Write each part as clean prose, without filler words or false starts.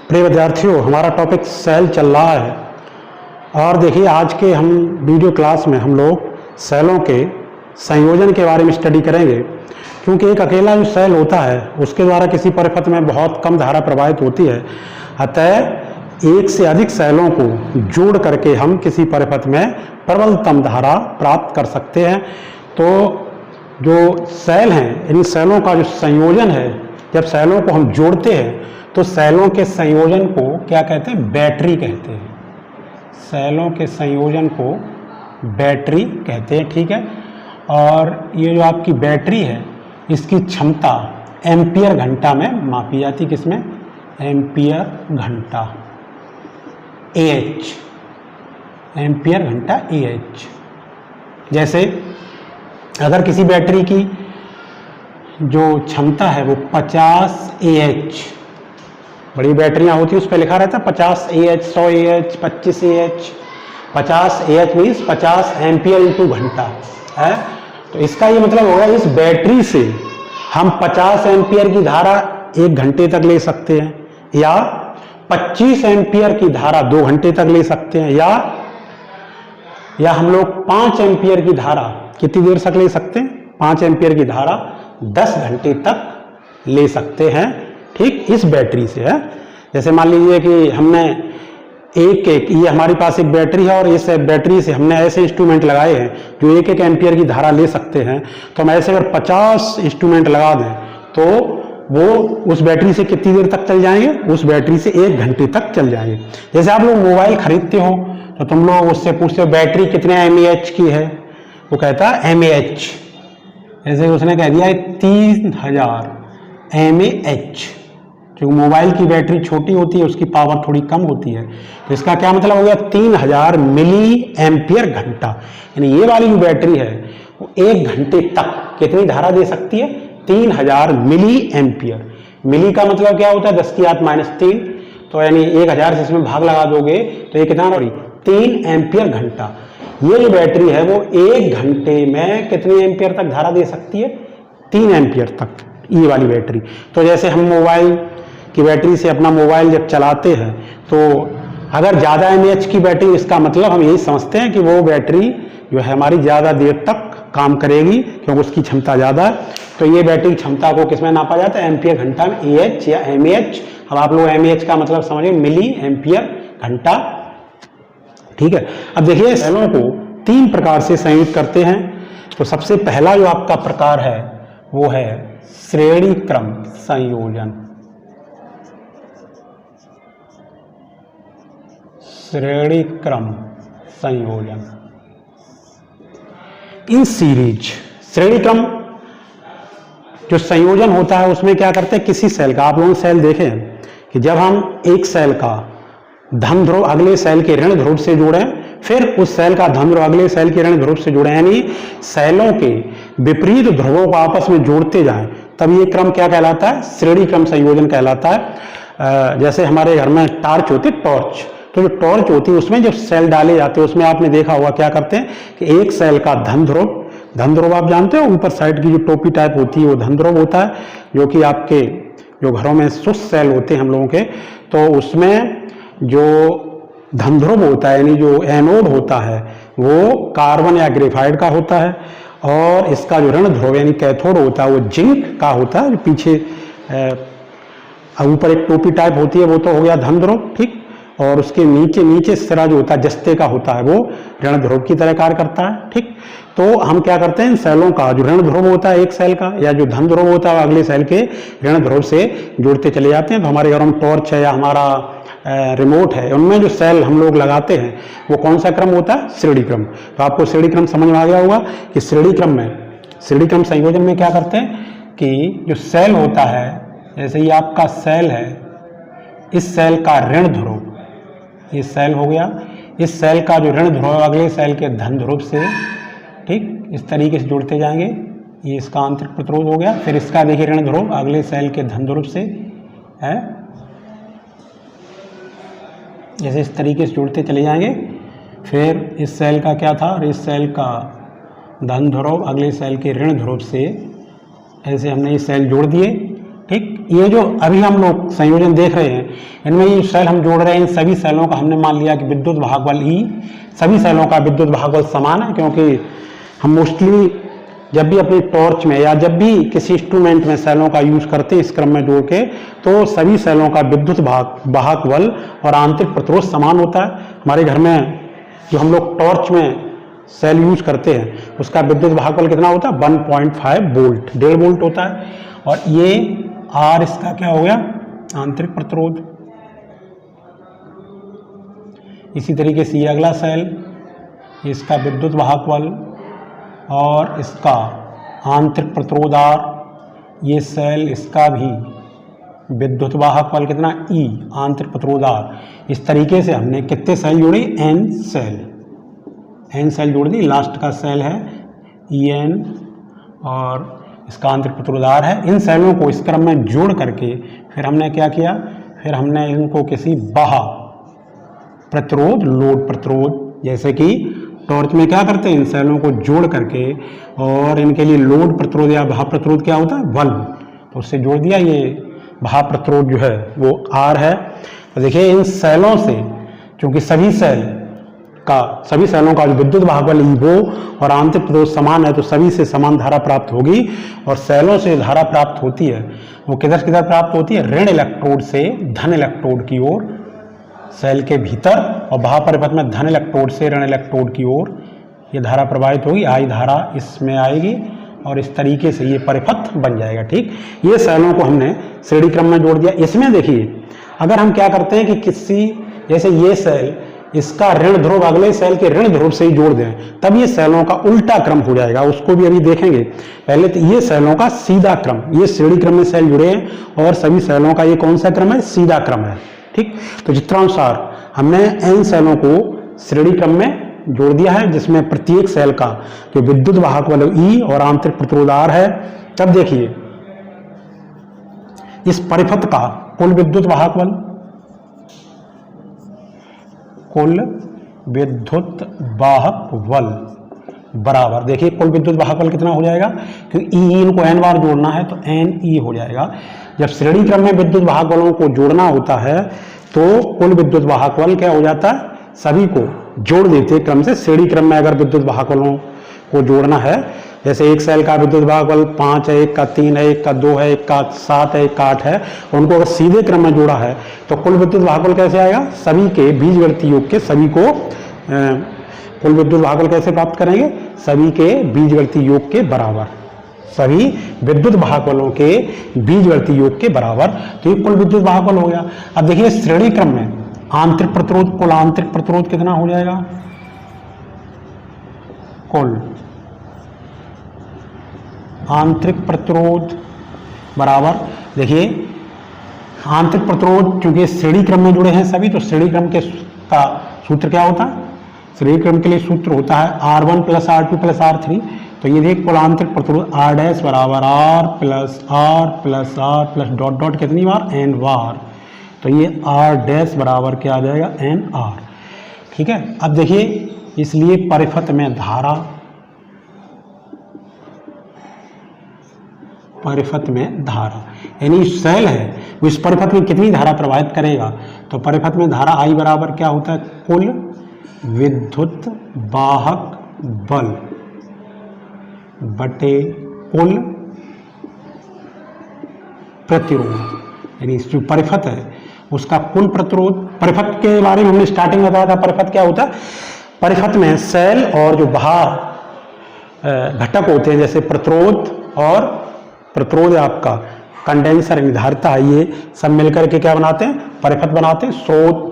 प्रिय विद्यार्थियों, हमारा टॉपिक सेल चल रहा है और देखिए आज के हम वीडियो क्लास में हम लोग सेलों के संयोजन के बारे में स्टडी करेंगे। क्योंकि एक अकेला जो सेल होता है उसके द्वारा किसी परिपथ में बहुत कम धारा प्रवाहित होती है, अतः एक से अधिक सेलों को जोड़ करके हम किसी परिपथ में प्रबलतम धारा प्राप्त कर सकते हैं। तो जो सेल हैं, इन सेलों का जो संयोजन है, जब सेलों को हम जोड़ते हैं तो सेलों के संयोजन को क्या कहते हैं? बैटरी कहते हैं। सेलों के संयोजन को बैटरी कहते हैं, ठीक है। और ये जो आपकी बैटरी है इसकी क्षमता एम्पियर घंटा में मापी जाती, किसमें? एम्पियर घंटा, AH, एम्पियर घंटा AH। जैसे अगर किसी बैटरी की जो क्षमता है वो 50 AH, बड़ी बैटरियां होती है उस पर लिखा रहता है 50 AH, 100 AH, 25 AH। 50 AH means 50 ampere into घंटा है। तो इसका ये मतलब होगा इस बैटरी से हम 50 एम्पियर की धारा 1 घंटे तक ले सकते हैं, या 25 एम्पियर की धारा 2 घंटे तक ले सकते हैं, या हम लोग 5 एम्पियर की धारा कितनी देर तक ले सकते हैं? 5 एम्पियर की धारा 10 घंटे तक ले सकते हैं, ठीक, इस बैटरी से है। जैसे मान लीजिए कि हमने ये हमारे पास एक बैटरी है और इस बैटरी से हमने ऐसे इंस्ट्रूमेंट लगाए हैं जो 1-1 एम्पियर की धारा ले सकते हैं। तो हम ऐसे अगर 50 इंस्ट्रूमेंट लगा दें तो वो उस बैटरी से कितनी देर तक चल जाएंगे? उस बैटरी से 1 घंटे तक चल जाएंगे। जैसे आप लोग मोबाइल खरीदते हो तो तुम लोग उससे पूछते हो बैटरी कितने mAh की है, वो कहता है mAh। जैसे उसने कह दिया 3000 mAh, क्योंकि मोबाइल की बैटरी छोटी होती है, उसकी पावर थोड़ी कम होती है। तो इसका क्या मतलब हो गया? 3000 मिली एम्पियर घंटा। यानी ये वाली जो बैटरी है वो 1 घंटे तक कितनी धारा दे सकती है? 3000 मिली एम्पियर। मिली का मतलब क्या होता है? 10⁻³ तो यानी 1000 से इसमें भाग लगा दोगे तो ये कितना? 3 एम्पियर घंटा। ये जो बैटरी है वो 1 घंटे में कितनी एम्पियर तक धारा दे सकती है? 3 एम्पियर तक, ये वाली बैटरी। तो जैसे हम मोबाइल की बैटरी से अपना मोबाइल जब चलाते हैं तो अगर ज़्यादा mAh की बैटरी, इसका मतलब हम यही समझते हैं कि वो बैटरी जो है हमारी ज़्यादा देर तक काम करेगी क्योंकि उसकी क्षमता ज़्यादा है। तो ये बैटरी क्षमता को किसमें नापा जाता है? एम्पियर घंटा में, AH या mAh। अब आप लोग mAh का मतलब समझिए मिली एम्पियर घंटा, ठीक है। अब देखिए सेलों को 3 प्रकार से संयुक्त करते हैं। तो सबसे पहला जो आपका प्रकार है वो है श्रेणी क्रम संयोजन। श्रेणी क्रम संयोजन इन सीरीज। श्रेणी क्रम जो संयोजन होता है उसमें क्या करते हैं? किसी सेल का, आप लोगों ने सेल देखे हैं कि जब हम एक सेल का धन ध्रुव अगले सेल के ऋण ध्रुव से जोड़ें, फिर उस सेल का धन ध्रुव अगले सेल के ऋण ध्रुव से जोड़ें, यानी सेलों के विपरीत ध्रुवों को आपस में जोड़ते जाएं, तब ये क्रम क्या कहलाता है? श्रेणी क्रम संयोजन कहलाता है। जैसे हमारे घर में टार्च होती है, टॉर्च, तो जो टॉर्च होती है उसमें जब सेल डाले जाते हैं उसमें आपने देखा होगा क्या करते हैं कि एक सेल का धन ध्रुव आप जानते हो, ऊपर साइड की जो टोपी टाइप होती है वो धन ध्रुव होता है, जो कि आपके जो घरों में शुष्क सेल होते हैं हम लोगों के, तो उसमें जो धन ध्रुव होता है यानी जो एनोड होता है वो कार्बन या ग्रेफाइट का होता है, और इसका जो ऋण ध्रुव यानी कैथोड होता है वो जिंक का होता है। जो पीछे ऊपर एक टोपी टाइप होती है वो तो हो गया धन ध्रुव, ठीक, और उसके नीचे सिरा जो होता है जस्ते का होता है वो ऋण ध्रुव की तरह कार्य करता है, ठीक। तो हम क्या करते हैं, सेलों का जो ऋण ध्रुव होता है एक सेल का, या जो धन ध्रुव होता है अगले सेल के ऋण ध्रुव से जोड़ते चले जाते हैं। तो हमारे घरों में टॉर्च है या हमारा रिमोट है, उनमें जो सेल हम लोग लगाते हैं वो कौन सा क्रम होता है? श्रेणी क्रम। तो आपको श्रेणी क्रम समझ में आ गया होगा कि श्रेणी क्रम संयोजन में क्या करते हैं कि जो सेल होता है, जैसे ये आपका सेल है, इस सेल का ऋण ध्रुव, ये सेल हो गया, इस सेल का जो ऋण ध्रुव अगले सेल के धन ध्रुव से, ठीक, इस तरीके से जुड़ते जाएंगे। ये इसका आंतरिक प्रतिरोध हो गया। फिर इसका देखिए ऋण ध्रुव अगले सेल के धन ध्रुव से है, जैसे इस तरीके से जुड़ते चले जाएंगे। फिर इस सेल का क्या था? और इस सेल का धन ध्रुव अगले सेल के ऋण ध्रुव से, ऐसे हमने ये सेल जोड़ दिए, ठीक। ये जो अभी हम लोग संयोजन देख रहे हैं, इनमें ये सेल हम जोड़ रहे हैं, इन सभी सेलों का हमने मान लिया कि विद्युत भागबल E, सभी सेलों का विद्युत भागबल समान है, क्योंकि हम मोस्टली जब भी अपनी टॉर्च में या जब भी किसी इंस्ट्रूमेंट में सेलों का यूज करते हैं इस क्रम में जोड़ के, तो सभी सेलों का विद्युत वाहक बल और आंतरिक प्रतिरोध समान होता है। हमारे घर में जो हम लोग टॉर्च में सेल यूज करते हैं उसका विद्युत वाहक बल कितना होता है? 1.5 वोल्ट, 1.5 वोल्ट होता है। और ये R इसका क्या हो गया? आंतरिक प्रतिरोध। इसी तरीके से ये अगला सेल, इसका विद्युत वाहक बल और इसका आंतरिक प्रतिरोध R, ये सेल इसका भी विद्युत वाहक बल कितना? E, आंतरिक प्रतिरोध R। इस तरीके से हमने कितने सेल जोड़े? N सेल, N सेल जोड़ दी। लास्ट का सेल है En और इसका आंतरिक प्रतिरोध R है। इन सेलों को इस क्रम में जोड़ करके फिर हमने क्या किया? फिर हमने इनको किसी बाह्य प्रतिरोध, लोड प्रतिरोध, जैसे कि टॉर्च में क्या करते हैं, इन सेलों को जोड़ करके और इनके लिए लोड प्रतिरोध या बाह्य प्रतिरोध क्या होता है? बल्ब, तो उससे जोड़ दिया। ये बाह्य प्रतिरोध जो है वो R है। तो देखिए इन सेलों से, क्योंकि सभी सेलों का जो विद्युत वाहक बल E वो और आंतरिक प्रतिरोध समान है, तो सभी से समान धारा प्राप्त होगी। और सेलों से धारा प्राप्त होती है वो किधर किधर प्राप्त होती है? ऋण इलेक्ट्रोड से धन इलेक्ट्रोड की ओर सेल के भीतर, और बाह्य परिपथ में धन इलेक्ट्रोड से ऋण इलेक्ट्रोड की ओर ये धारा प्रवाहित होगी। I धारा इसमें आएगी और इस तरीके से ये परिपथ बन जाएगा। ठीक, ये सेलों को हमने श्रेणी क्रम में जोड़ दिया। इसमें देखिए अगर हम क्या करते हैं कि किसी, जैसे ये सेल, इसका ऋण ध्रुव अगले सेल के ऋण ध्रुव से ही जोड़ दें, तब ये सेलों का उल्टा क्रम हो जाएगा। उसको भी अभी देखेंगे। पहले तो ये सेलों का सीधा क्रम, ये श्रेणी क्रम में सेल जुड़े हैं और सभी सेलों का ये कौन सा क्रम है? सीधा क्रम है। ठीक, तो चित्रानुसार हमने N सेलों को श्रेणी क्रम में जोड़ दिया है, जिसमें प्रत्येक सेल का जो विद्युत वाहक बल E और आंतरिक प्रतिरोध R है। तब देखिए इस परिपथ का कुल विद्युत वाहक बल, कुल विद्युत वाहक बल बराबर, देखिए कुल विद्युत वाहक बल कितना हो जाएगा? क्योंकि E इनको N बार जोड़ना है तो NE हो जाएगा। जब श्रेणी क्रम में विद्युत वाहक बलों को जोड़ना होता है तो कुल विद्युत वाहक बल क्या हो जाता है? सभी को जोड़ देते क्रम से। श्रेणी क्रम में अगर विद्युत वाहक बलों को जोड़ना है, जैसे एक सेल का विद्युत वाहक बल 5 है, एक का 3 है, एक का 2 है, एक का 7 है, एक का 8 है, उनको अगर सीधे क्रम में जोड़ा है तो कुल विद्युत वाहक बल कैसे आएगा? सभी के बीजगणितीय योग के सभी को कुल विद्युत वाहक बल कैसे प्राप्त करेंगे? सभी के बीजगणितीय योग के बराबर, सभी विद्युत वाहक बलों के बीजगणितीय योग के बराबर। तो ये कुल विद्युत वाहक बल हो गया। अब देखिए श्रेणी क्रम में आंतरिक प्रतिरोध, कुल आंतरिक प्रतिरोध कितना हो जाएगा? कुल आंतरिक प्रतिरोध बराबर, देखिए आंतरिक प्रतिरोध चूंकि श्रेणी क्रम में जुड़े हैं सभी, तो श्रेणी क्रम के का सूत्र क्या होता है? श्रेणी क्रम के लिए सूत्र होता है R1 + R2 + R3। तो ये देख कुल आंतरिक प्रतिरोध R डैश बराबर R plus R plus dot dot कितनी बार? N बार। तो ये R डैश बराबर क्या आ जाएगा? NR। ठीक है, अब देखिए इसलिए परिपथ में धारा, परिपथ में धारा यानी सेल है वो इस परिपथ में कितनी धारा प्रवाहित करेगा? तो परिपथ में धारा I बराबर क्या होता है? कुल विद्युत वाहक बल बटे कुल प्रतिरोध, यानी जो परिपथ है उसका कुल प्रतिरोध। परिपथ के बारे में हमने स्टार्टिंग में बताया था, परिपथ क्या होता है? परिपथ में सेल और जो बाहर घटक होते हैं जैसे प्रतिरोध और प्रतिरोध आपका कंडेंसर निर्धारिता है, ये सब मिलकर के क्या बनाते हैं? परिपथ बनाते हैं। स्रोत,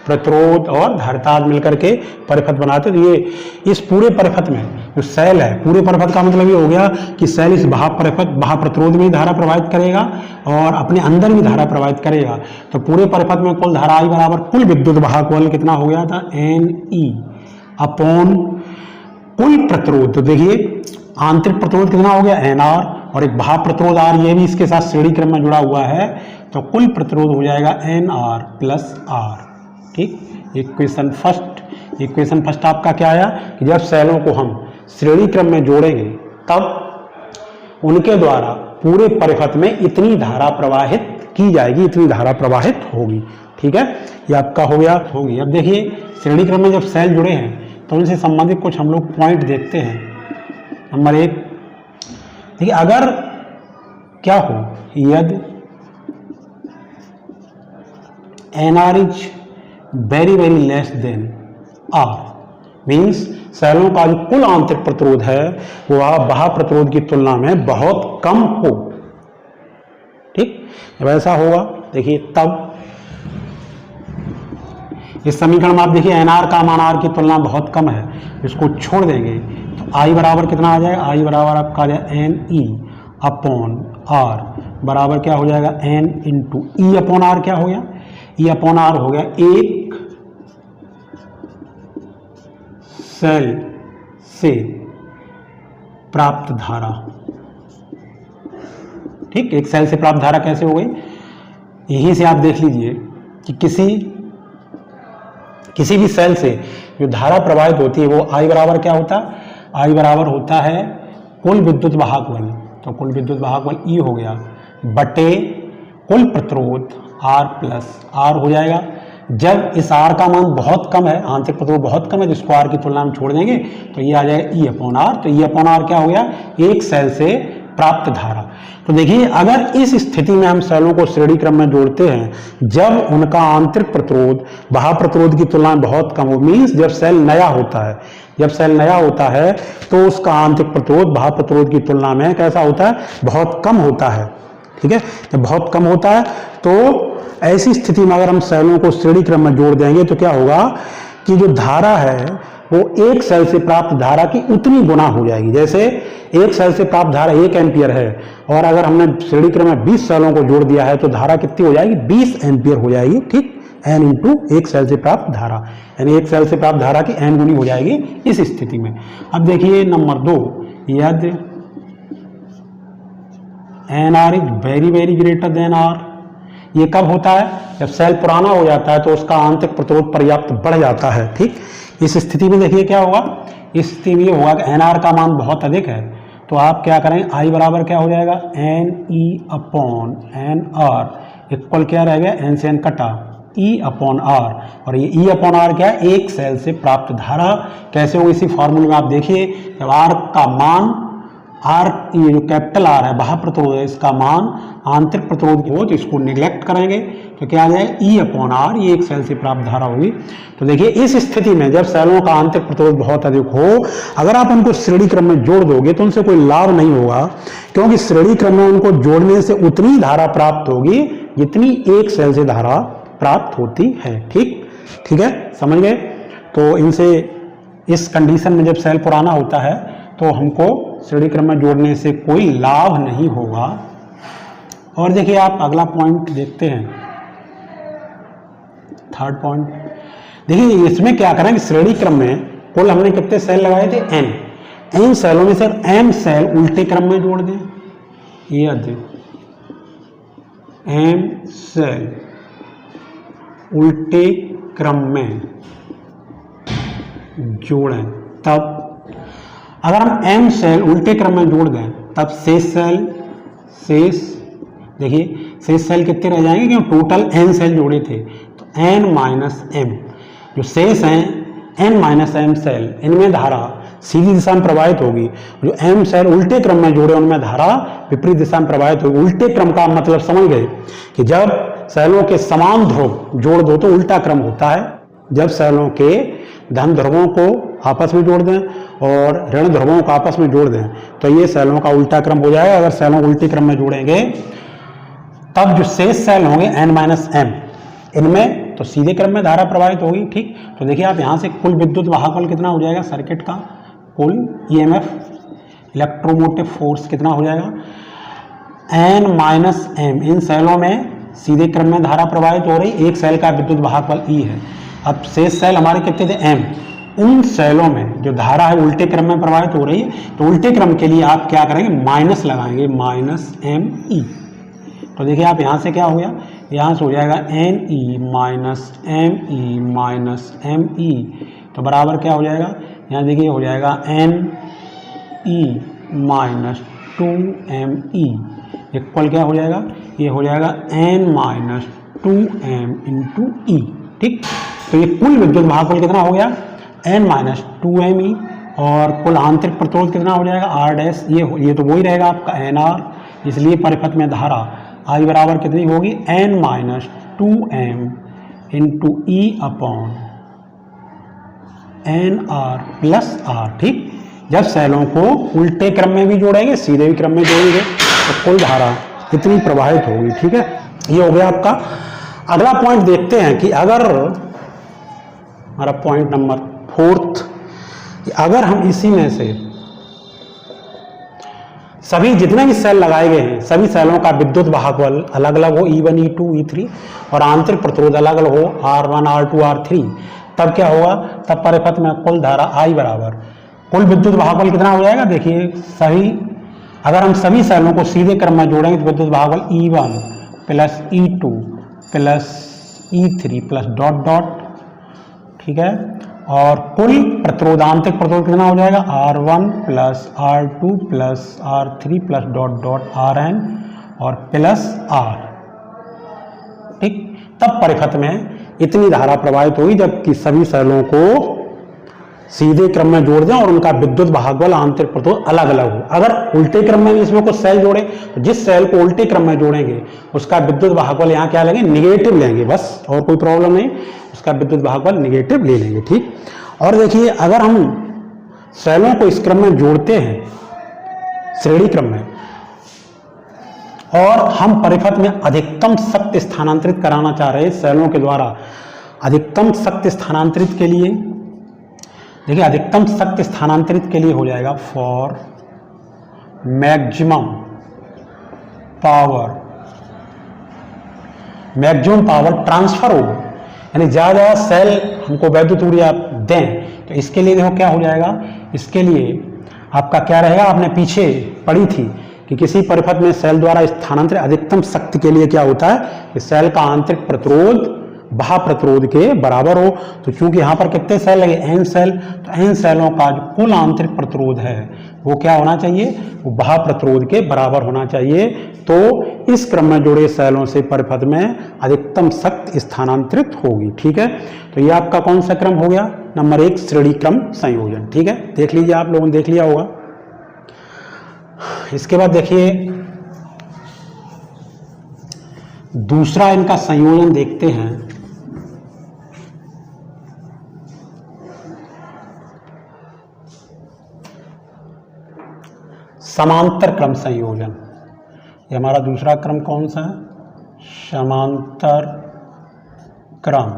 प्रतिरोध और धारिता मिलकर के परिपथ बनाते हैं। तो ये इस पूरे परिपथ में जो सेल है, पूरे परिपथ का मतलब ये हो गया कि सेल इस बाह्य प्रतिरोध में धारा प्रवाहित करेगा और अपने अंदर भी धारा प्रवाहित करेगा। तो पूरे परिपथ में कुल धारा I बराबर कुल विद्युत वाहक बल कितना हो गया था? NE अपॉन कुल प्रतिरोध। तो देखिए आंतरिक प्रतिरोध कितना हो गया? NR, और एक बाह्य प्रतिरोध R, ये भी इसके साथ श्रेणी क्रम में जुड़ा हुआ है। तो कुल प्रतिरोध हो जाएगा NR प्लस R। ठीक, इक्वेशन फर्स्ट आपका क्या आया कि जब सेलों को हम श्रेणी क्रम में जोड़ेंगे तब उनके द्वारा पूरे परिपथ में इतनी धारा प्रवाहित की जाएगी, इतनी धारा प्रवाहित होगी। ठीक है, ये आपका हो गया होगी। अब देखिए श्रेणी क्रम में जब सेल जुड़े हैं तो उनसे संबंधित कुछ हम लोग पॉइंट देखते हैं। नंबर 1, देखिए अगर क्या हो, यदि NR is very very less than R, means सेलों का जो कुल आंतरिक प्रतिरोध है वो बाह्य प्रतिरोध की तुलना में बहुत कम हो। ठीक, जब ऐसा होगा देखिए तब इस समीकरण में आप देखिए NR का मान R की तुलना में बहुत कम है, इसको छोड़ देंगे तो I बराबर कितना आ जाएगा, I बराबर आपका आ जाएगा NE अपॉन R बराबर क्या हो जाएगा, N into E upon R। क्या हो गया, E अपॉन R हो गया एक सेल से प्राप्त धारा। ठीक, एक सेल से प्राप्त धारा कैसे हो गई, यहीं से आप देख लीजिए कि किसी भी सेल से जो धारा प्रवाहित होती है वो I बराबर क्या होता है, I बराबर होता है कुल विद्युत वाहक बल, तो कुल विद्युत वाहक बल E हो गया बटे कुल प्रतिरोध R प्लस R हो जाएगा। जब इस R का मान बहुत कम है, आंतरिक प्रतिरोध बहुत कम है, जिसको R की तुलना में छोड़ देंगे तो ये आ जाएगा E अपॉन R। तो E अपॉन R क्या हो गया, एक सेल से प्राप्त धारा। तो देखिए अगर इस स्थिति में हम सेलों को श्रेणी क्रम में जोड़ते हैं जब उनका आंतरिक प्रतिरोध बाह्य प्रतिरोध की तुलना में बहुत कम हो, मीन्स जब सेल नया होता है, जब सेल नया होता है तो उसका आंतरिक प्रतिरोध बाह्य प्रतिरोध की तुलना में कैसा होता है, बहुत कम होता है। ठीक है, जब बहुत कम होता है तो ऐसी स्थिति में अगर हम सेलों को श्रेणी क्रम में जोड़ देंगे तो क्या होगा कि जो धारा है वो एक सेल से प्राप्त धारा की उतनी गुना हो जाएगी। जैसे एक सेल से प्राप्त धारा 1 एम्पियर है और अगर हमने श्रेणी क्रम में 20 सेलों को जोड़ दिया है तो धारा कितनी हो जाएगी, 20 एम्पियर हो जाएगी। ठीक, N इंटू एक सेल से प्राप्त धारा, यानी एक सेल से प्राप्त धारा की N गुनी हो जाएगी इस स्थिति में। अब देखिए नंबर 2, यदि NR is very very greater than R, ये कब होता है, जब सेल पुराना हो जाता है तो उसका आंतरिक प्रतिरोध पर्याप्त बढ़ जाता है। ठीक, इस स्थिति में देखिए क्या होगा, इस स्थिति में ये होगा कि NR का मान बहुत अधिक है तो आप क्या करेंगे, I बराबर क्या हो जाएगा, NE अपॉन NR इक्वल क्या रह गया, N से N कटा E अपॉन R, और ये E अपॉन R क्या है, एक सेल से प्राप्त धारा। कैसे हो, इसी फॉर्मूले में आप देखिए जब R का मान R, ये जो कैपिटल R है बाह्य प्रतिरोध है, इसका मान आंतरिक प्रतिरोध की हो तो इसको निगलेक्ट करेंगे तो क्या आ जाएगा, E अपॉन R, ये एक सेल से प्राप्त धारा होगी। तो देखिए इस स्थिति में जब सेलों का आंतरिक प्रतिरोध बहुत अधिक हो, अगर आप उनको श्रेणी क्रम में जोड़ दोगे तो उनसे कोई लाभ नहीं होगा, क्योंकि श्रेणी क्रम में उनको जोड़ने से उतनी धारा प्राप्त होगी जितनी एक सेल से धारा प्राप्त होती है। ठीक है, समझ गए। तो इनसे इस कंडीशन में जब सेल पुराना होता है तो हमको श्रेणी क्रम में जोड़ने से कोई लाभ नहीं होगा। और देखिए आप अगला पॉइंट देखते हैं, थर्ड पॉइंट। देखिए इसमें क्या करें कि श्रेणी क्रम में कुल हमने कितने सेल लगाए थे, n सेलों में से m सेल उल्टे क्रम में जोड़ दें। यदि m सेल उल्टे क्रम में जोड़ें तब, अगर हम m सेल उल्टे क्रम में जोड़ दें तब शेष देखिए शेष सेल कितने रह जाएंगे, क्योंकि टोटल n सेल जोड़े थे तो n माइनस m, जो शेष हैं n माइनस m सेल, इनमें धारा सीधी दिशा में प्रवाहित होगी। जो m सेल उल्टे क्रम में जोड़े उनमें धारा विपरीत दिशा में प्रवाहित होगी। उल्टे क्रम का मतलब समझ गए कि जब सेलों के समान ध्रुव जोड़ दो तो उल्टा क्रम होता है। जब सेलों के धन ध्रुवों को आपस में जोड़ दें और ऋण ध्रुवों को आपस में जोड़ दें तो ये सेलों का उल्टा क्रम हो जाएगा। अगर सेलों को उल्टे क्रम में जोड़ेंगे तब जो शेष सेल होंगे n माइनस m, इनमें तो सीधे क्रम में धारा प्रवाहित होगी। ठीक, तो देखिए आप यहाँ से कुल विद्युत वाहक बल कितना हो जाएगा, सर्किट का कुल EMF इलेक्ट्रोमोटिव फोर्स कितना हो जाएगा, n माइनस m। इन सेलों में सीधे क्रम में धारा प्रवाहित हो रही, एक सेल का विद्युत वाहक बल E है। अब शेष सेल हमारे कितने थे, m। उन सेलों में जो धारा है उल्टे क्रम में प्रवाहित हो रही है, तो उल्टे क्रम के लिए आप क्या करेंगे, माइनस लगाएंगे, माइनस ME। तो देखिए आप यहाँ से क्या हो गया, यहाँ से हो जाएगा NE minus ME minus ME, तो बराबर क्या हो जाएगा, यहाँ देखिए हो जाएगा NE माइनस 2ME। इक्वल क्या हो जाएगा, ये हो जाएगा n-2m इंटू ई। ठीक, तो ये कुल विद्युत भागफल कितना हो गया, n-2me, और कुल आंतरिक प्रतिरोध कितना हो जाएगा r डैश, ये तो वही रहेगा आपका nr, इसलिए परिपथ में धारा I बराबर कितनी होगी, n-2m इंटू ई अपॉन nr प्लस r। ठीक, जब सेलों को उल्टे क्रम में भी जोड़ेंगे सीधे भी क्रम में जोड़ेंगे तो कुल धारा कितनी प्रवाहित होगी। ठीक है, ये हो गया आपका। अगला पॉइंट देखते हैं कि अगर हमारा पॉइंट नंबर 4, अगर हम इसी में से सभी जितने भी सेल लगाए गए हैं सभी सेलों का विद्युत भागफल अलग अलग हो, E1 E2 E3, और आंतरिक प्रतिरोध अलग अलग हो, R1 R2 R3, तब क्या होगा, तब परिपथ में कुल धारा I बराबर कुल विद्युत भागफल कितना हो जाएगा। देखिए सभी, अगर हम सभी सेलों को सीधे क्रम में जोड़ेंगे तो विद्युत भागफल E1 plus E2 plus E3 plus dot dot. ठीक है, और कुल प्रतिरोध आंतरिक प्रतिरोध कितना हो जाएगा, R1 plus R2 plus R3 plus dot dot Rn और प्लस R। ठीक, तब परिपथ में इतनी धारा प्रवाहित होगी जबकि सभी सेलों को सीधे क्रम में जोड़ दें और उनका विद्युत भागफल आंतरिक प्रतिरोध अलग अलग हो। अगर उल्टे क्रम में इसमें कुछ सेल जोड़े तो जिस सेल को उल्टे क्रम में जोड़ेंगे उसका विद्युत भागफल यहाँ क्या लेंगे, निगेटिव लेंगे, बस और कोई प्रॉब्लम नहीं, उसका विद्युत भागफल निगेटिव ले लेंगे। ठीक, और देखिए अगर हम सेलों को इस क्रम में जोड़ते हैं श्रेणी क्रम में और हम परिपथ में अधिकतम शक्ति स्थानांतरित कराना चाह रहे हैं सेलों के द्वारा, अधिकतम शक्ति स्थानांतरित के लिए, देखिए अधिकतम शक्ति स्थानांतरित के लिए हो जाएगा फॉर मैक्सिमम पावर ट्रांसफर हो, यानी ज़्यादा सेल हमको वैद्युत ऊर्जा दें तो इसके लिए देखो क्या हो जाएगा, इसके लिए आपका क्या रहेगा, आपने पीछे पढ़ी थी कि किसी परिपथ में सेल द्वारा स्थानांतरित अधिकतम शक्ति के लिए क्या होता है कि सेल का आंतरिक प्रतिरोध बाह्य प्रतिरोध के बराबर हो। तो चूंकि यहाँ पर कितने सेल लगे, n सेल, तो n सेलों का जो कुल आंतरिक प्रतिरोध है वो क्या होना चाहिए, वो बाह्य प्रतिरोध के बराबर होना चाहिए। तो इस क्रम में जुड़े सेलों से परिपथ में अधिकतम शक्ति स्थानांतरित होगी। ठीक है, तो ये आपका कौन सा क्रम हो गया, नंबर 1 श्रेणी क्रम संयोजन। ठीक है, देख लीजिए, आप लोगों ने देख लिया होगा। इसके बाद देखिए दूसरा इनका संयोजन देखते हैं। समांतर क्रम संयोजन, ये हमारा दूसरा क्रम कौन सा है, समांतर क्रम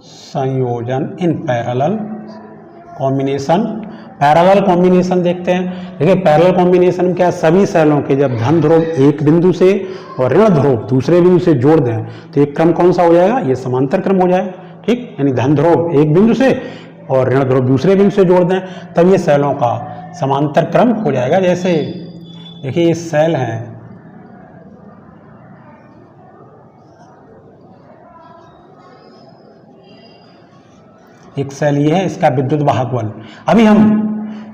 संयोजन in parallel combination. Parallel combination देखते हैं। देखिए पैरेलल कॉम्बिनेशन में क्या, सभी सेलों के जब धन ध्रुव एक बिंदु से और ऋण ध्रुव दूसरे बिंदु से जोड़ दें तो एक क्रम कौन सा हो जाएगा, ये समांतर क्रम हो जाए। ठीक, यानी धन ध्रुव एक बिंदु से और ऋण ध्रुव दूसरे बिंदु से जोड़ दें तब ये सेलों का समांतर क्रम हो जाएगा। जैसे देखिए ये सेल है, एक सेल ये है, इसका विद्युत भागफल अभी हम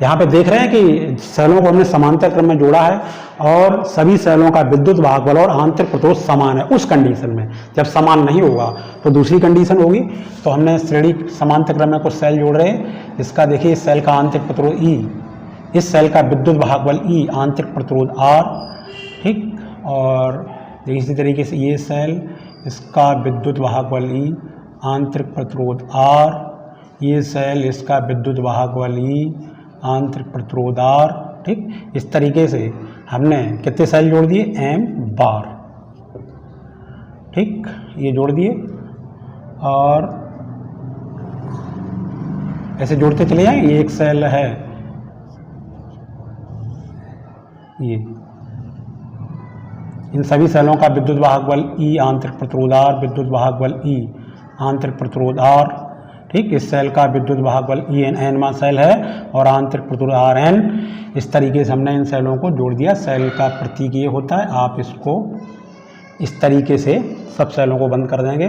यहाँ पे देख रहे हैं कि सेलों को हमने समांतर क्रम में जोड़ा है और सभी सेलों का विद्युत भागफल और आंतरिक प्रतिरोध समान है। उस कंडीशन में जब समान नहीं होगा तो दूसरी कंडीशन होगी। तो हमने श्रेणी समांतर क्रम में कुछ सेल जोड़ रहे हैं। इसका देखिए इस सेल का आंतरिक प्रतिरोध E, इस सेल का विद्युत भागफल E, आंतरिक प्रतिरोध R। ठीक, और इसी तरीके से ये सेल, इसका विद्युत भागफल E, आंतरिक प्रतिरोध R, ये सेल, इसका विद्युत भागफल E, आंतरिक प्रतिरोध R। ठीक, इस तरीके से हमने कितने सेल जोड़ दिए, M बार। ठीक, ये जोड़ दिए और ऐसे जोड़ते चले जाएं। ये एक सेल है, ये इन सभी सेलों का विद्युत भागफल E, आंतरिक प्रतिरोध R, विद्युत भागफल E, आंतरिक प्रतिरोध R। ठीक, इस सेल का विद्युत भागफल E n सेल है और आंतरिक प्रतिरोध Rn। इस तरीके से हमने इन सेलों को जोड़ दिया। सेल का प्रतीक ये होता है, आप इसको इस तरीके से सब सेलों को बंद कर देंगे,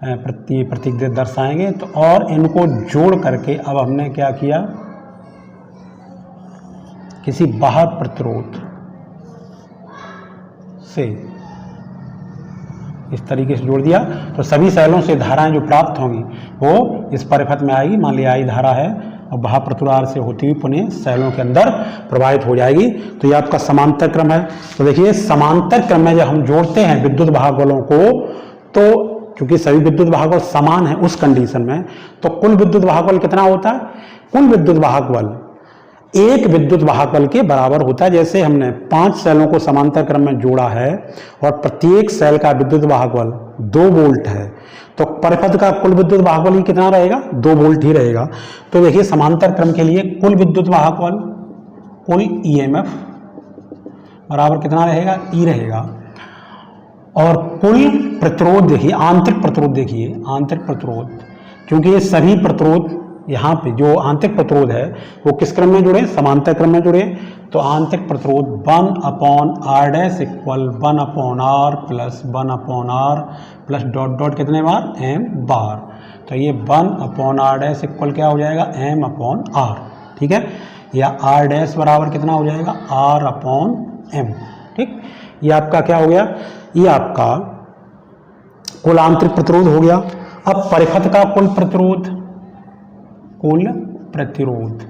प्रतीक दर्शाएंगे। तो और इनको जोड़ करके अब हमने क्या किया, किसी बाह्य प्रतिरोध से इस तरीके से जोड़ दिया तो सभी सेलों से धाराएं जो प्राप्त होंगी वो इस परिपथ में आएगी। मान लिया आई धारा है और बाह्य प्रतिरोध से होती हुई पुनः सेलों के अंदर प्रवाहित हो जाएगी। तो ये आपका समांतर क्रम है। तो देखिए समांतर क्रम में जब हम जोड़ते हैं विद्युत वाहक बलों को, तो क्योंकि सभी विद्युत वाहक बल समान है उस कंडीशन में, तो कुल विद्युत वाहक बल कितना होता है? कुल विद्युत वाहक बल एक विद्युत वाहक बल के बराबर होता है। जैसे हमने 5 सेलों को समांतर क्रम में जोड़ा है और प्रत्येक सेल का विद्युत वाहक बल 2 वोल्ट है, तो परिपथ का कुल विद्युत वाहक बल कितना रहेगा? 2 वोल्ट ही रहेगा। तो देखिए समांतर क्रम के लिए कुल विद्युत वाहक बल, कुल ईएमएफ बराबर कितना रहेगा? ई रहेगा। और कुल प्रतिरोध देखिए, आंतरिक प्रतिरोध देखिए, आंतरिक प्रतिरोध, क्योंकि ये सभी प्रतिरोध यहाँ पे जो आंतरिक प्रतिरोध है वो किस क्रम में जुड़े? समांतर क्रम में जुड़े। तो आंतरिक प्रतिरोध 1/r dash equal 1/r plus 1/r plus dot dot कितने बार? m बार। तो ये 1/r डैश इक्वल क्या हो जाएगा? m/r, ठीक है। या r डैश बराबर कितना हो जाएगा? r/m, ठीक। ये आपका क्या हो गया? ये आपका कुल आंतरिक प्रतिरोध हो गया। अब परिपथ का कुल प्रतिरोध, कुल प्रतिरोध,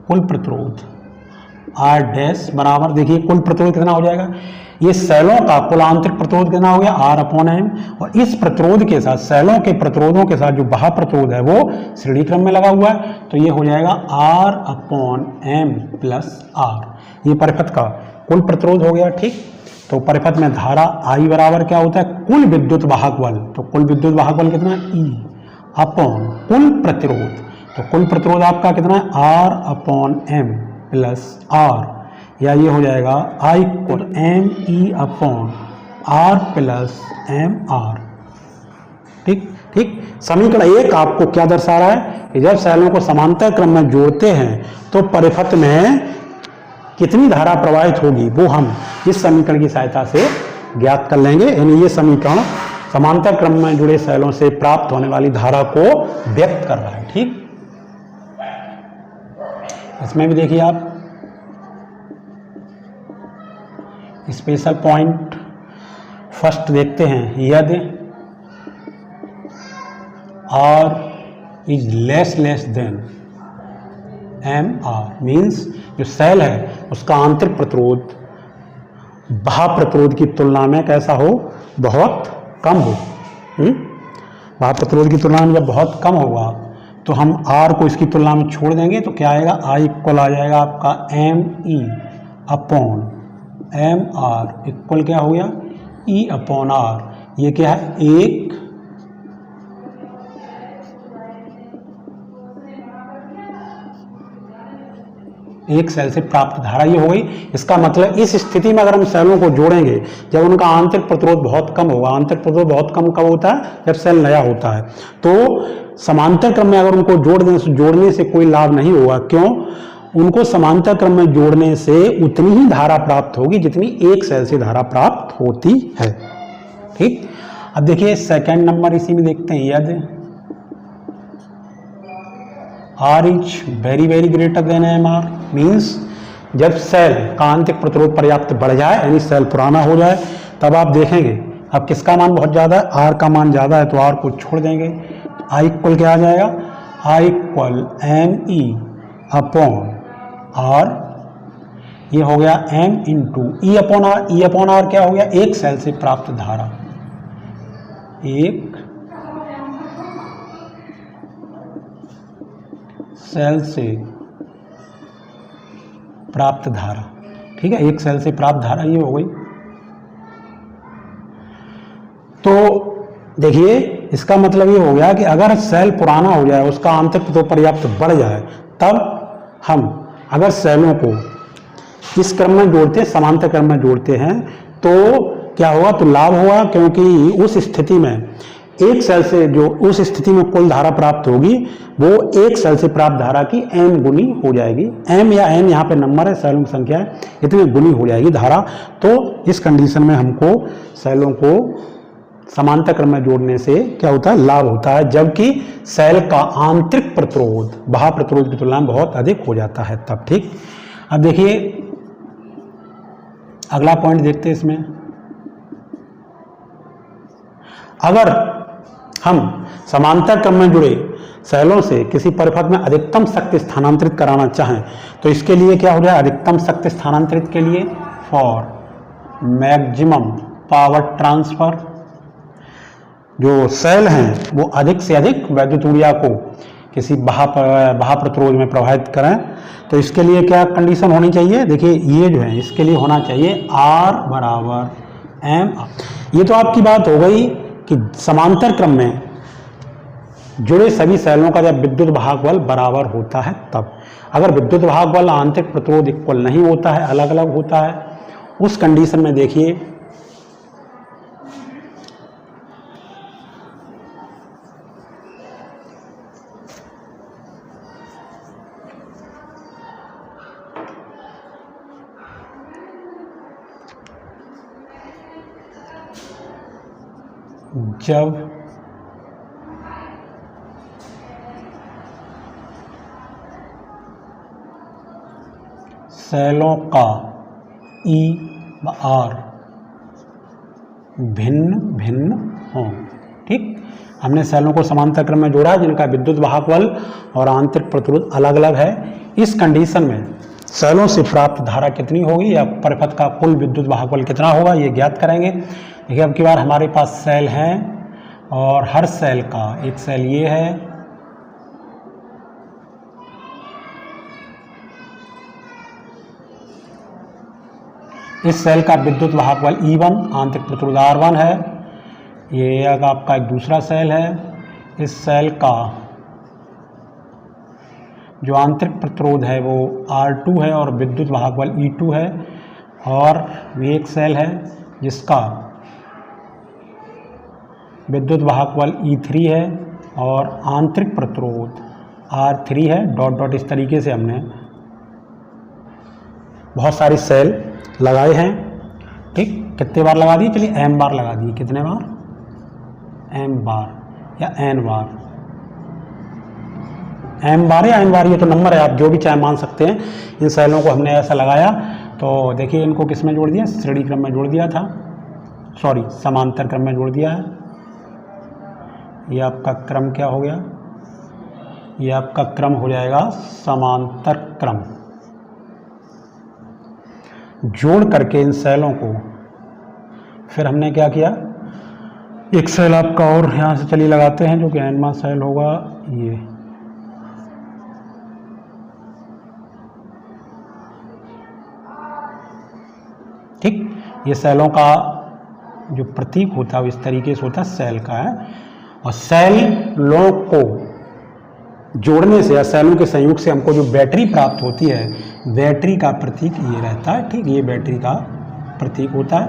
कुल प्रतिरोध R डैश बराबर देखिए कुल प्रतिरोध कितना हो जाएगा? ये सेलों का कुल आंतरिक प्रतिरोध कितना हो गया? R/m। और इस प्रतिरोध के साथ सेलों के प्रतिरोधों के साथ जो बाह्य प्रतिरोध है वो श्रेणी क्रम में लगा हुआ है, तो ये हो जाएगा R/m प्लस R। ये परिपथ का कुल प्रतिरोध हो गया, ठीक। तो परिपथ में धारा I बराबर क्या होता है? कुल विद्युत वाहक बल। तो कुल विद्युत वाहक बल कितना? E अपॉन कुल प्रतिरोध। तो कुल प्रतिरोध आपका कितना है? R/m प्लस R, या ये हो जाएगा I equal ME upon R plus MR, ठीक ठीक। समीकरण 1 आपको क्या दर्शा रहा है कि जब सेलों को समांतर क्रम में जोड़ते हैं तो परिपथ में कितनी धारा प्रवाहित होगी वो हम इस समीकरण की सहायता से ज्ञात कर लेंगे। यानी ये समीकरण समांतर क्रम में जुड़े सेलों से प्राप्त होने वाली धारा को व्यक्त कर रहा है, ठीक। इसमें भी देखिए आप स्पेशल पॉइंट फर्स्ट देखते हैं, यदि R is less than MR means जो सेल है उसका आंतरिक प्रतिरोध बाह्य प्रतिरोध की तुलना में कैसा हो? बहुत कम हो। बाह्य प्रतिरोध की तुलना में जब बहुत कम होगा तो हम R को इसकी तुलना में छोड़ देंगे, तो क्या आएगा? I इक्वल आ जाएगा आपका ME अपॉन MR इक्वल क्या हो गया? E upon R। ये क्या है? एक सेल से प्राप्त धारा ये हो गई। इसका मतलब इस स्थिति में अगर हम सेलों को जोड़ेंगे, जब उनका आंतरिक प्रतिरोध बहुत कम होगा, आंतरिक प्रतिरोध बहुत कम कब होता है? जब सेल नया होता है। तो समांतर क्रम में अगर उनको जोड़ने से कोई लाभ नहीं होगा। क्यों? उनको समांतर क्रम में जोड़ने से उतनी ही धारा प्राप्त होगी जितनी एक सेल से धारा प्राप्त होती है, ठीक। अब देखिए सेकेंड नंबर इसी में देखते हैं, यदि R is very greater than MR means जब सेल का आंतरिक प्रतिरोध पर्याप्त बढ़ जाए, यानी सेल पुराना हो जाए, तब आप देखेंगे अब किसका मान बहुत ज़्यादा है? R का मान ज़्यादा है, तो R को छोड़ देंगे। I इक्वल क्या आ जाएगा? I equal ME upon R, ये हो गया M into E upon R। E upon R क्या हो गया? एक सेल से प्राप्त धारा, एक सेल से प्राप्त धारा, ठीक है। एक सेल से प्राप्त धारा ये हो गई। तो देखिए इसका मतलब ये हो गया कि अगर सेल पुराना हो जाए, उसका आंतरिक प्रतिरोध पर्याप्त बढ़ जाए, तब हम अगर सेलों को इस क्रम में जोड़ते हैं, समांतर क्रम में जोड़ते हैं, तो क्या होगा? तो लाभ होगा, क्योंकि उस स्थिति में एक सेल से जो उस स्थिति में कुल धारा प्राप्त होगी वो एक सेल से प्राप्त धारा की m गुनी हो जाएगी। m या n यहाँ पे नंबर है, सेलों की संख्या है, इतनी गुनी हो जाएगी धारा। तो इस कंडीशन में हमको सेलों को समांतर क्रम में जोड़ने से क्या होता है? लाभ होता है, जबकि सेल का आंतरिक प्रतिरोध बाह्य प्रतिरोध की तुलना में बहुत अधिक हो जाता है तब, ठीक। अब देखिए अगला पॉइंट देखते हैं इसमें, अगर हम समांतर क्रम में जुड़े सेलों से किसी परिपथ में अधिकतम शक्ति स्थानांतरित कराना चाहें तो इसके लिए क्या हो जाए, अधिकतम शक्ति स्थानांतरित के लिए फॉर मैक्सिमम पावर ट्रांसफर, जो सेल हैं वो अधिक से अधिक वैद्युत ऊर्जा को किसी बाह्य प्रतिरोध में प्रवाहित करें, तो इसके लिए क्या कंडीशन होनी चाहिए, देखिए ये जो है इसके लिए होना चाहिए R बराबर M। ये तो आपकी बात हो गई कि समांतर क्रम में जुड़े सभी सेलों का जब विद्युत वाहक बल बराबर होता है तब। अगर विद्युत वाहक बल आंतरिक प्रतिरोध इक्वल नहीं होता है, अलग अलग होता है, उस कंडीशन में देखिए जब सेलों का E व R भिन्न भिन्न हों, ठीक, हमने सेलों को समांतर क्रम में जोड़ा जिनका विद्युत वाहक बल और आंतरिक प्रतिरोध अलग अलग है। इस कंडीशन में सेलों से प्राप्त धारा कितनी होगी या परिपथ का कुल विद्युत वाहक बल कितना होगा ये ज्ञात करेंगे। देखिए अब की बार हमारे पास सेल हैं और हर सेल का, एक सेल ये है, इस सेल का विद्युत वाहक बल E1, आंतरिक प्रतिरोध R1 है। ये आपका एक दूसरा सेल है, इस सेल का जो आंतरिक प्रतिरोध है वो R2 है और विद्युत वाहक बल E2 है। और ये एक सेल है जिसका विद्युत वाहक बल E3 है और आंतरिक प्रतिरोध R3 है। डॉट डॉट इस तरीके से हमने बहुत सारी सेल लगाए हैं, ठीक, कितने बार लगा दिए, चलिए M बार लगा दिए, कितने बार, M बार या N बार, M बार या N बार, ये तो नंबर है, आप जो भी चाहे मान सकते हैं। इन सेलों को हमने ऐसा लगाया तो देखिए इनको किस में जोड़ दिया, श्रेणी क्रम में जोड़ दिया था, सॉरी समांतर क्रम में जोड़ दिया है। ये आपका क्रम क्या हो गया, ये आपका क्रम हो जाएगा समांतर क्रम। जोड़ करके इन सेलों को फिर हमने क्या किया, एक सेल आपका और यहाँ से चलिए लगाते हैं जो कि एनवा सेल होगा, ये ठीक, ये सेलों का जो प्रतीक होता है इस तरीके से होता है, सेल का है। और सेलों को जोड़ने से या सेलों के संयोग से हमको जो बैटरी प्राप्त होती है, बैटरी का प्रतीक ये रहता है, ठीक, ये बैटरी का प्रतीक होता है।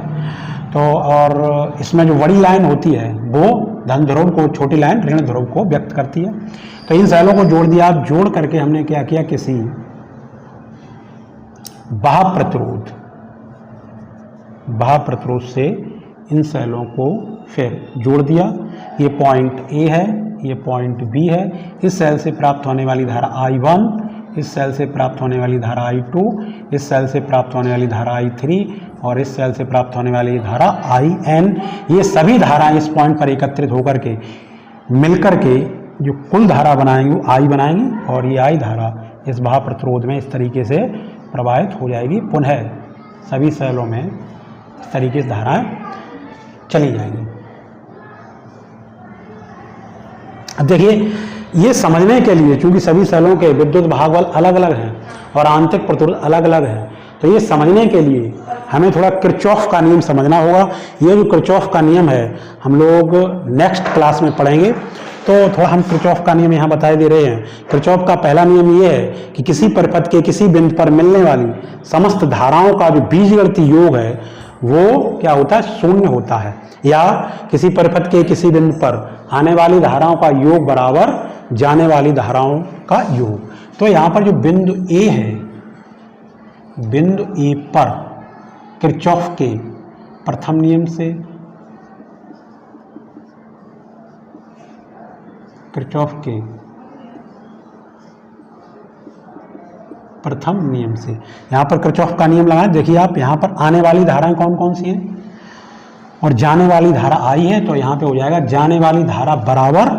तो और इसमें जो बड़ी लाइन होती है वो धन ध्रुव को, छोटी लाइन ऋण ध्रुव को व्यक्त करती है। तो इन सेलों को जोड़ दिया। आप जोड़ करके हमने क्या किया, किसी बाह्य प्रतिरोध से इन सेलों को फिर जोड़ दिया। ये पॉइंट ए है, ये पॉइंट बी है। इस सेल से प्राप्त होने वाली धारा I1, इस सेल से प्राप्त होने वाली धारा I2, इस सेल से प्राप्त होने वाली धारा I3 और इस सेल से प्राप्त होने वाली धारा IN, ये सभी धाराएं इस पॉइंट पर एकत्रित होकर के मिलकर के जो कुल धारा बनाएंगे वो I बनाएंगी और ये I धारा इस बाह्य प्रतिरोध में इस तरीके से प्रवाहित हो जाएगी। पुनः सभी सेलों में इस तरीके से धाराएं चली जाएंगी। अब देखिए ये समझने के लिए, चूंकि सभी सेलों के विद्युत वाहक बल अलग अलग हैं और आंतरिक प्रतिरोध अलग अलग है, तो ये समझने के लिए हमें थोड़ा किरचॉफ का नियम समझना होगा। ये जो किरचॉफ का नियम है हम लोग नेक्स्ट क्लास में पढ़ेंगे, तो थोड़ा हम किरचॉफ का नियम यहाँ बता दे रहे हैं। किरचॉफ का पहला नियम ये है कि किसी परिपथ के किसी बिंदु पर मिलने वाली समस्त धाराओं का जो बीजगणितीय योग है वो क्या होता है, शून्य होता है, या किसी परिपथ के किसी बिंदु पर आने वाली धाराओं का योग बराबर जाने वाली धाराओं का योग। तो यहाँ पर जो बिंदु ए है, बिंदु ए पर किरचॉफ के प्रथम नियम से, किरचॉफ के प्रथम नियम से। यहाँ पर किरचॉफ का नियम लगाएं। देखिए आप यहाँ पर आने वाली धाराएं कौन कौन सी हैं और जाने वाली धारा आई है, तो यहाँ पे हो जाएगा जाने वाली धारा बराबर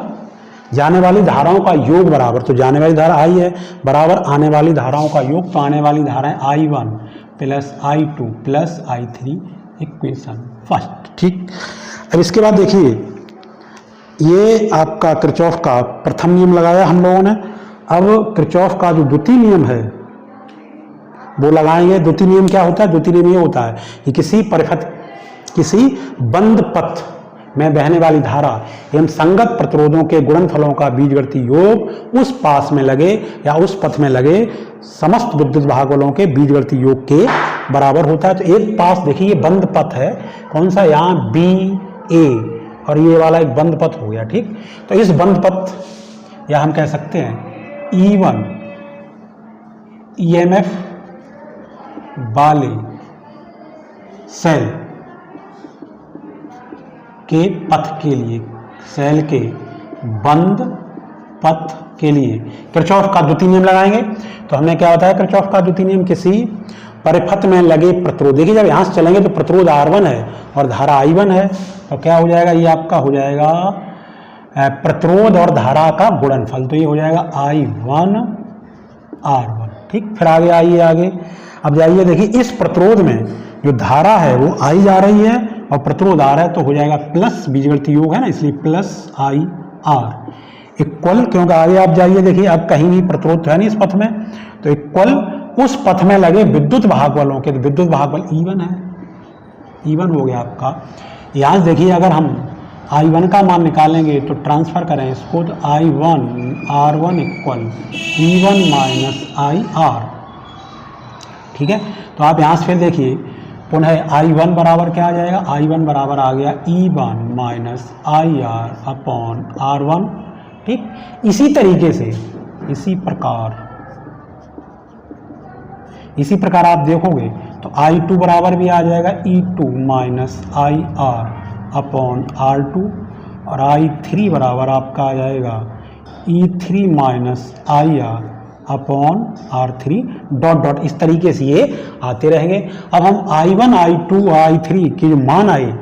जाने वाली धाराओं का योग बराबर, तो जाने वाली धारा आई है बराबर आने वाली धाराओं का योग, तो आने वाली धाराएं I1 plus I2 plus I3 equation first. ठीक, अब इसके बाद देखिए ये आपका किरचॉफ का प्रथम नियम लगाया हम लोगों ने। अब किरचॉफ का जो द्वितीय नियम है वो लगाएंगे। द्वितीय नियम क्या होता है? द्वितीय नियम ये होता है कि किसी बंद पथ में बहने वाली धारा एवं संगत प्रतिरोधों के गुणनफलों का बीजगणितीय योग उस पास में लगे या उस पथ में लगे समस्त विद्युत भागफलों के बीजगणितीय योग के बराबर होता है। तो एक पास देखिए ये बंद पथ है, कौन सा? यहाँ बी ए, और ये वाला एक बंद पथ हो गया। ठीक, तो इस बंद पथ या हम कह सकते हैं E1 EMF वाले सेल के पथ के लिए, सेल के बंद पथ के लिए किरचॉफ का द्वितीय नियम लगाएंगे। तो हमने क्या बताया? किरचॉफ का द्वितीय नियम किसी परिपथ में लगे प्रतिरोध, देखिए जब यहाँ से चलेंगे तो प्रतिरोध R1 है और धारा I1 है, तो क्या हो जाएगा? ये आपका हो जाएगा प्रतिरोध और धारा का गुणनफल, तो ये हो जाएगा I1 R1। ठीक, फिर आगे आइए, आगे अब जाइए, देखिए इस प्रतिरोध में जो धारा है वो आई जा रही है और प्रतिरोध आ रहा है, तो हो जाएगा प्लस, बीजगणितीय योग है ना इसलिए प्लस IR इक्वल, क्योंकि आगे आप जाइए देखिए अब कहीं भी प्रतिरोध है नहीं इस पथ में, तो इक्वल उस पथ में लगे विद्युत भागफलों के, तो विद्युत भागफल E1 है, E1 हो गया आपका। यहाँ से देखिए अगर हम I1 का मान निकालेंगे तो ट्रांसफर करें इसको, तो I1 R1 equal E1 minus IR। ठीक है, तो आप यहाँ से फिर देखिए पुनः I1 बराबर क्या आ जाएगा? I1 बराबर आ गया E1 minus IR upon R1। ठीक, इसी तरीके से इसी प्रकार आप देखोगे तो I2 बराबर भी आ जाएगा E2 minus IR upon R2, और I3 बराबर आपका आ जाएगा E3 minus IR upon R3 dot dot, इस तरीके से ये आते रहेंगे। अब हम I1 I2 I3 के जो मान आए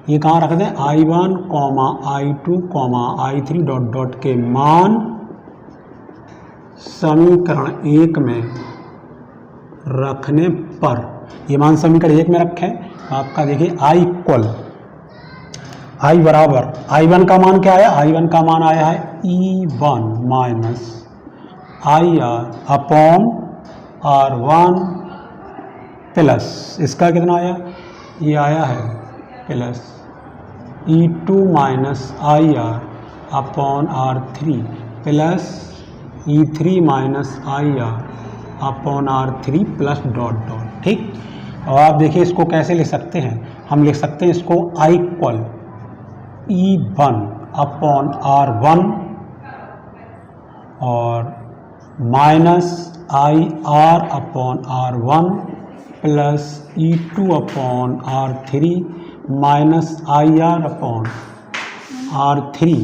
ये कहाँ रख दें? I1 I2 I3 dot dot के मान समीकरण 1 में रखने पर, ये मान समीकरण 1 में रखें तो आपका देखिए I इक्वल I बराबर I1 का मान क्या आया? I1 का मान आया है E1 minus IR upon R1 plus, इसका कितना आया? ये आया है plus E2 minus IR upon R3 plus E3 minus IR upon R3 plus dot dot. ठीक, और आप देखिए इसको कैसे लिख सकते हैं? हम लिख सकते हैं इसको I equal E1 upon R1 और minus IR upon R1 plus E2 upon R3 minus IR upon R3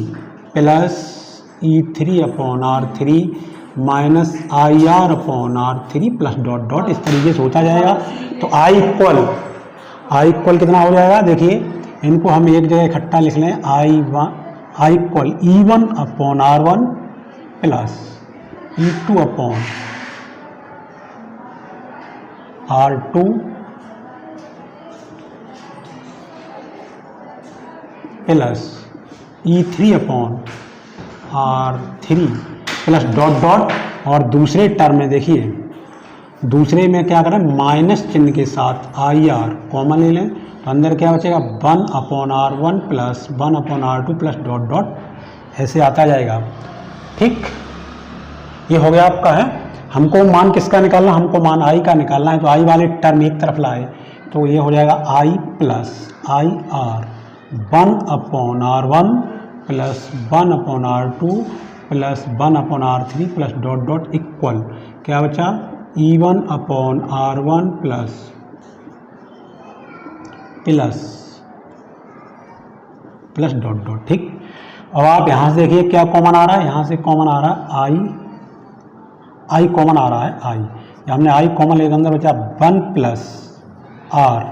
plus E3 upon R3 minus IR upon R3 plus dot dot, इस तरीके से होता जाएगा। तो I इक्वल कितना हो जाएगा? देखिए इनको हम एक जगह इकट्ठा लिख लें, I equal E1 upon R1 plus E2 upon R2 plus E3 upon R3 plus dot dot, और दूसरे टर्म में देखिए दूसरे में क्या करें? माइनस चिन्ह के साथ IR कॉमन ले लें, तो अंदर क्या बचेगा? 1 upon R1 plus 1 upon R2 plus dot dot, ऐसे आता जाएगा। ठीक, ये हो गया आपका है। हमको मान किसका निकालना? हमको मान I का निकालना है, तो I वाले टर्म एक तरफ लाए तो ये हो जाएगा I plus IR 1 upon R1 plus 1 upon R2 plus 1 upon R3 plus dot dot equal क्या बचा? E1 upon R1 plus dot dot. ठीक, अब आप यहाँ से देखिए क्या कॉमन आ रहा है? यहाँ से कॉमन आ रहा है I कॉमन आ रहा है I, हमने आई कॉमन ले अंदर बचा 1 प्लस आर,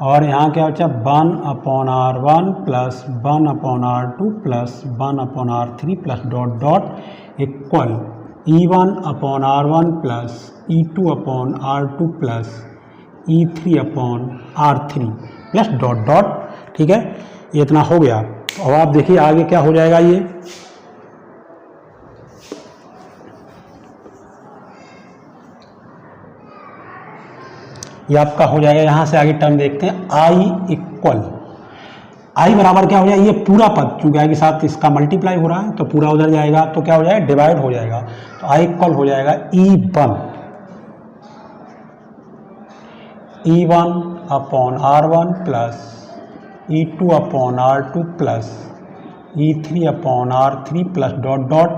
और यहाँ क्या बचा 1/R1 plus 1/R2 plus 1/R3 plus dot dot equal E1/R1 plus E2/R2 plus E3/R3 plus dot dot. ठीक है, ये इतना हो गया। और आप देखिए आगे क्या हो जाएगा। ये आपका हो जाएगा। यहाँ से आगे टर्म देखते हैं, आई इक्वल, आई बराबर क्या हो जाएगा, ये पूरा पद चूंकि आई के साथ इसका मल्टीप्लाई हो रहा है तो पूरा उधर जाएगा तो क्या हो जाएगा, डिवाइड हो जाएगा। तो आई इक्वल हो जाएगा E1/R1 plus E2/R2 plus E3/R3 plus dot dot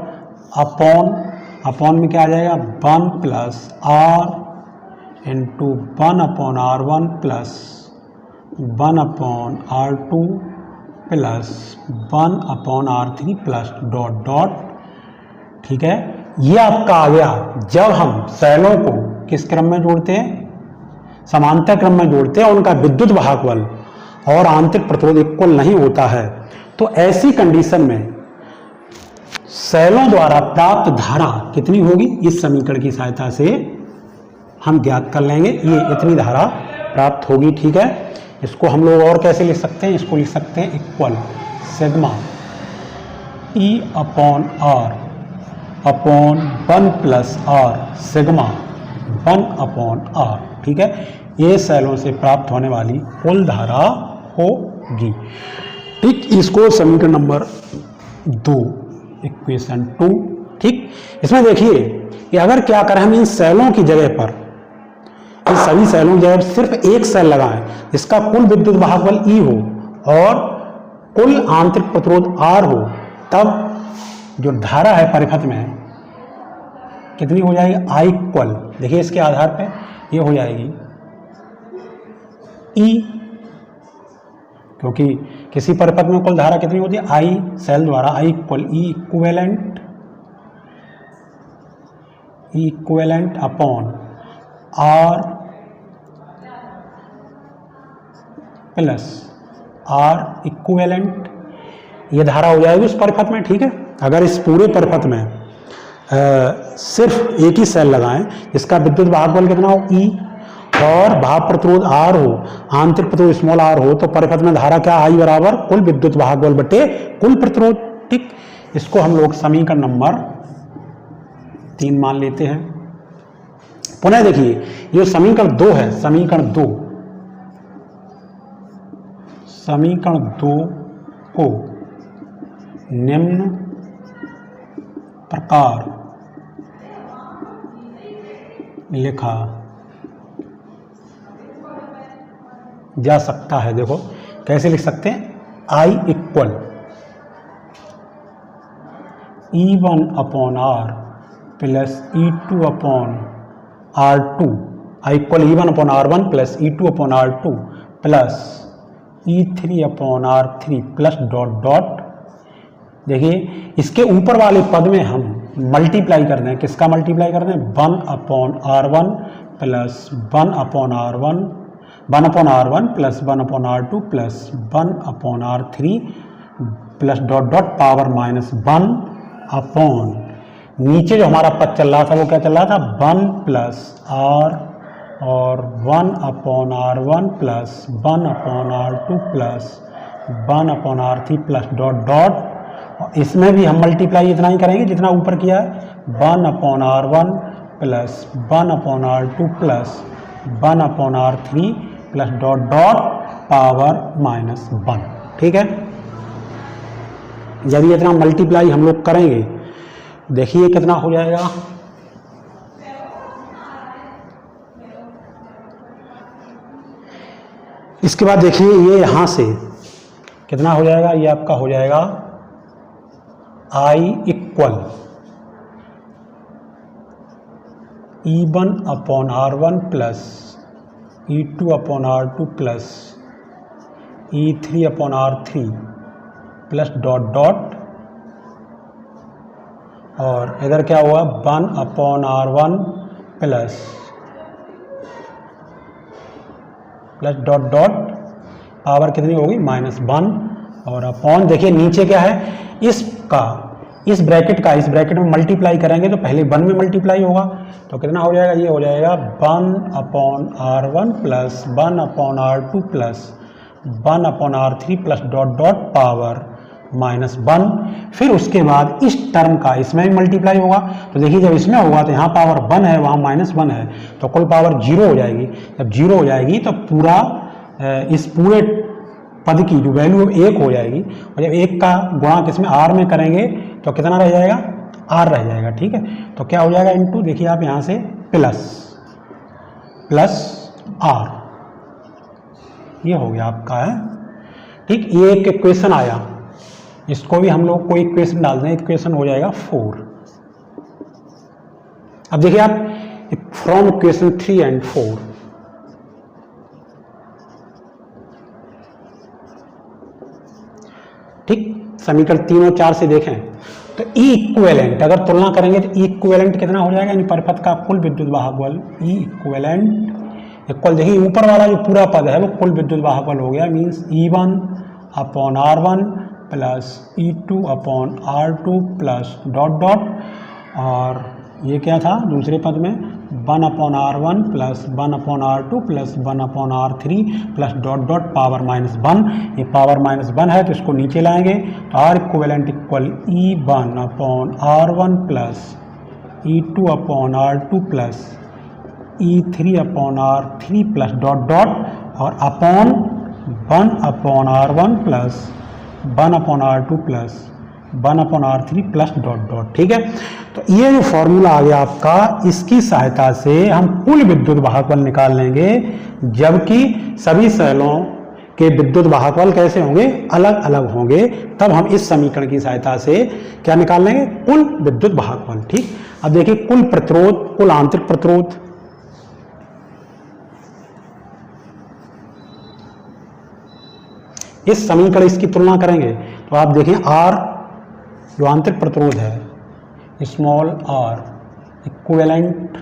upon में क्या आ जाएगा 1 plus R into 1/R1 plus 1/R2 plus 1/R3 plus dot dot. ठीक है, ये आपका आ गया। जब हम सेलों को किस क्रम में जोड़ते हैं, समांतर क्रम में जोड़ते हैं, उनका विद्युत भागफल और आंतरिक प्रतिरोध इक्वल नहीं होता है, तो ऐसी कंडीशन में सेलों द्वारा प्राप्त धारा कितनी होगी, इस समीकरण की सहायता से हम ज्ञात कर लेंगे। ये इतनी धारा प्राप्त होगी। ठीक है, इसको हम लोग और कैसे लिख सकते हैं, इसको लिख सकते हैं equal sigma E/R upon 1 plus R sigma 1/R। ठीक है, ये सेलों से प्राप्त होने वाली कुल धारा होगी। ठीक, इसको समीकरण नंबर 2 इक्वेशन 2। ठीक, इसमें देखिए कि अगर क्या करें हम इन सेलों की जगह पर, इन सभी सेलों की जगह सिर्फ एक सेल लगाएं, इसका कुल विद्युत भागफल E हो और कुल आंतरिक प्रतिरोध R हो, तब जो धारा है परिपथ में कितनी हो जाएगी, आई इक्वल, देखिए इसके आधार पे ये हो जाएगी E, क्योंकि किसी परिपथ में कुल धारा कितनी होती है, आई सेल द्वारा, I equal E equivalent upon R plus R equivalent, ये धारा हो जाएगी उस परिपथ में। ठीक है, अगर इस पूरे परिपथ में सिर्फ एक ही सेल लगाएं, इसका विद्युत भागफल कितना हो E और भाप प्रतिरोध R हो, आंतरिक प्रतिरोध स्मॉल r हो, तो परिपथ में धारा क्या, I बराबर कुल विद्युत भागफल बटे कुल प्रतिरोध। ठीक, इसको हम लोग समीकरण नंबर 3 मान लेते हैं। पुनः देखिए ये समीकरण 2 है, समीकरण 2 को निम्न प्रकार लिखा जा सकता है। देखो कैसे लिख सकते हैं, I equal E1/R plus E2/R2, I equal E1/R1 plus E2/R2 plus E3/R3 plus dot dot. देखिए इसके ऊपर वाले पद में हम मल्टीप्लाई कर दें, किसका मल्टीप्लाई कर दें, 1/R1 plus 1/R1 plus 1/R2 plus 1/R3 plus dot dot power minus 1 upon, नीचे जो हमारा पद चल रहा था वो क्या चल रहा था, 1 प्लस R और 1/R1 plus 1/R2 plus 1/R3 plus dot dot. इसमें भी हम मल्टीप्लाई इतना ही करेंगे जितना ऊपर किया है, 1/R1 plus 1/R2 plus 1/R3 plus dot dot power minus 1। ठीक है, यदि इतना मल्टीप्लाई हम लोग करेंगे, देखिए कितना हो जाएगा, इसके बाद देखिए ये यहां से कितना हो जाएगा, ये आपका हो जाएगा I equal E1/R1 plus E2/R2 plus E3/R3 plus dot dot, और इधर क्या हुआ 1/R1 plus plus dot dot power कितनी होगी -1 और अपॉन, देखिए नीचे क्या है, इस ब्रैकेट में मल्टीप्लाई करेंगे तो पहले 1 में मल्टीप्लाई होगा तो कितना हो जाएगा, ये हो जाएगा 1/r1 plus 1/r2 plus 1/r3 plus dot dot power -1। फिर उसके बाद इस टर्म का इसमें भी मल्टीप्लाई होगा तो देखिए जब इसमें होगा तो यहाँ पावर 1 है, वहाँ -1 है तो कुल पावर 0 हो जाएगी। जब 0 हो जाएगी तो पूरा इस पूरे पद की जो वैल्यू 1 हो जाएगी और जब 1 का गुणा किसमें r में करेंगे तो कितना रह जाएगा, r रह जाएगा। ठीक है, तो क्या हो जाएगा इनटू, देखिए आप यहाँ से प्लस r, ये हो गया आपका है। ठीक, ये एक इक्वेशन आया, इसको भी हम लोग कोई इक्वेशन डाल दें, इक्वेशन हो जाएगा 4। अब देखिए आप फ्रॉम इक्वेशन 3 एंड 4, ठीक, समीकरण 3 और 4 से देखें तो E इक्विवेलेंट अगर तुलना करेंगे तो E इक्विवेलेंट कितना हो जाएगा, यानी परिपथ का कुल विद्युत वाहक बल E इक्विवेलेंट इक्वल, देखिए ऊपर वाला जो पूरा पद है वो कुल विद्युत वाहक बल हो गया, means E1/R1 plus E2/R2 plus dot dot, और ये क्या था दूसरे पद में 1/R1 plus 1/R2 plus 1/R3 plus dot dot power -1। ये पावर -1 है तो इसको नीचे लाएंगे तो R equivalent equal E1/R1 plus E2/R2 plus E3/R3 plus dot dot और upon 1/R1 plus 1/R2 plus 1/R3 plus dot dot. ठीक है, तो ये जो फॉर्मूला आ गया आपका, इसकी सहायता से हम कुल विद्युत वाहक बल निकाल लेंगे, जबकि सभी सेलों के विद्युत वाहक बल कैसे होंगे, अलग अलग होंगे। तब हम इस समीकरण की सहायता से क्या निकाल लेंगे, कुल विद्युत वाहक बल। ठीक, अब देखिए कुल प्रतिरोध, कुल आंतरिक प्रतिरोध, इस समीकरण इसकी तुलना करेंगे तो आप देखें R जो आंतरिक प्रतिरोध है स्मॉल r इक्विवेलेंट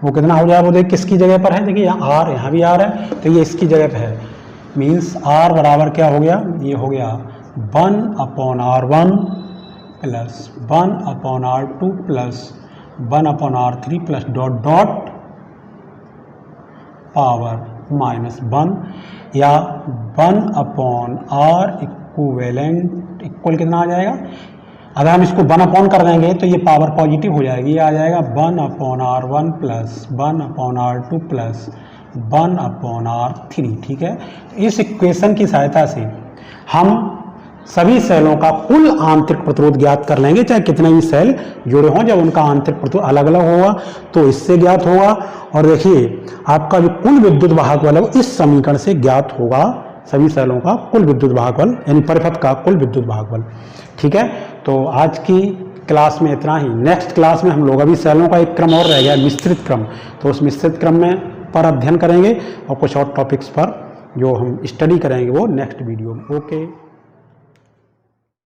वो कितना हो जाएगा, वो देखिए किसकी जगह पर है, देखिए यहाँ R, यहाँ भी R है तो ये इसकी जगह पर है, मीन्स R बराबर क्या हो गया, ये हो गया 1/R1 plus 1/R2 plus 1/R3 plus dot dot power -1 या 1/R इक्विवेलेंट इक्वल कितना आ जाएगा, अगर हम इसको 1/, कर देंगे तो ये पावर पॉजिटिव हो जाएगी, ये आ जाएगा 1/R1 plus 1/R2 plus 1/R3। ठीक है, इस इक्वेशन की सहायता से हम सभी सेलों का कुल आंतरिक प्रतिरोध ज्ञात कर लेंगे, चाहे कितने भी सेल जुड़े हों, जब उनका आंतरिक प्रतिरोध अलग अलग होगा तो इससे ज्ञात होगा। और देखिए आपका जो कुल विद्युत वाहक बल है इस समीकरण से ज्ञात होगा, सभी सेलों का कुल विद्युत वाहक बल यानी परिपथ का कुल विद्युत वाहक बल। ठीक है, तो आज की क्लास में इतना ही। नेक्स्ट क्लास में हम लोग, अभी सेलों का एक क्रम और रह गया, मिश्रित क्रम, तो उस मिश्रित क्रम में पर अध्ययन करेंगे और कुछ और टॉपिक्स पर जो हम स्टडी करेंगे वो नेक्स्ट वीडियो में। ओके।